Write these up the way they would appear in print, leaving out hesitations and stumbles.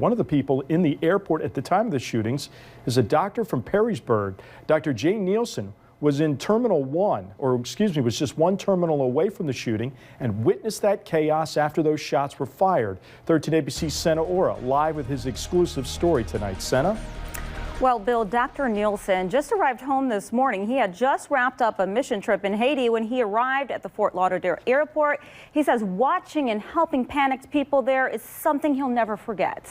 One of the people in the airport at the time of the shootings is a doctor from Perrysburg. Dr. Jay Nielsen was in Terminal 1, was just one terminal away from the shooting and witnessed that chaos after those shots were fired. 13 ABC's Senna Ora live with his exclusive story tonight. Senna? Well, Bill, Dr. Nielsen just arrived home this morning. He had just wrapped up a mission trip in Haiti when he arrived at the Fort Lauderdale airport. He says watching and helping panicked people there is something he'll never forget.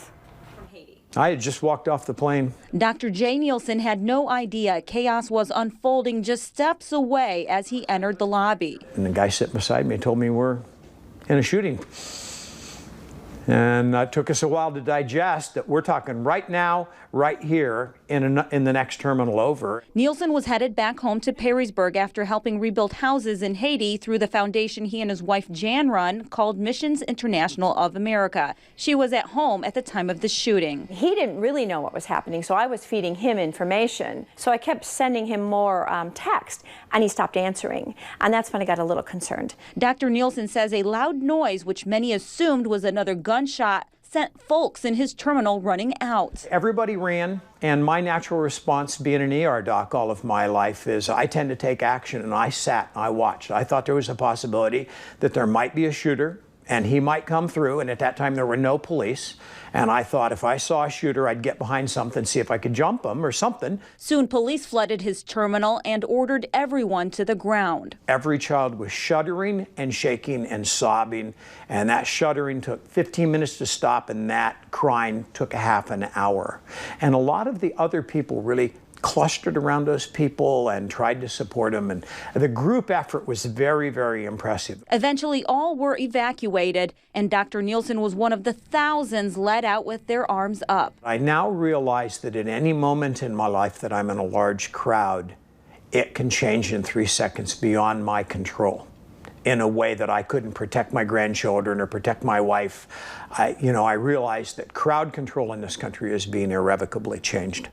I had just walked off the plane. Dr. Jay Nielsen had no idea chaos was unfolding just steps away as he entered the lobby. And the guy sitting beside me told me we're in a shooting. And it took us a while to digest that we're talking right now, right here, in the next terminal over. Nielsen was headed back home to Perrysburg after helping rebuild houses in Haiti through the foundation he and his wife Jan run called Missions International of America. She was at home at the time of the shooting. He didn't really know what was happening, so I was feeding him information. So I kept sending him more text, and he stopped answering. And that's when I got a little concerned. Dr. Nielsen says a loud noise, which many assumed was another gunshot, sent folks in his terminal running out. Everybody ran, and my natural response, being an ER doc all of my life, is I tend to take action, and I sat and I watched. I thought there was a possibility that there might be a shooter and he might come through, and at that time there were no police, and I thought if I saw a shooter I'd get behind something, see if I could jump him or something. Soon police flooded his terminal and ordered everyone to the ground. Every child was shuddering and shaking and sobbing, and that shuddering took 15 minutes to stop, and that crying took a half an hour. And a lot of the other people really clustered around those people and tried to support them, and the group effort was very, very impressive. Eventually all were evacuated, and Dr. Nielsen was one of the thousands led out with their arms up. I now realize that at any moment in my life that I'm in a large crowd, it can change in 3 seconds beyond my control in a way that I couldn't protect my grandchildren or protect my wife. I realized that crowd control in this country is being irrevocably changed.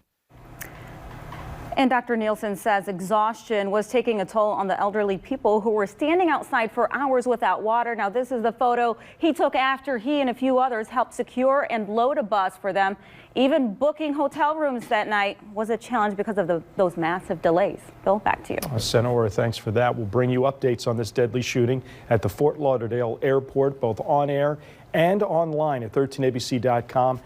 And Dr. Nielsen says exhaustion was taking a toll on the elderly people who were standing outside for hours without water. Now, this is the photo he took after he and a few others helped secure and load a bus for them. Even booking hotel rooms that night was a challenge because of those massive delays. Bill, back to you. Senora, thanks for that. We'll bring you updates on this deadly shooting at the Fort Lauderdale airport, both on air and online at 13abc.com.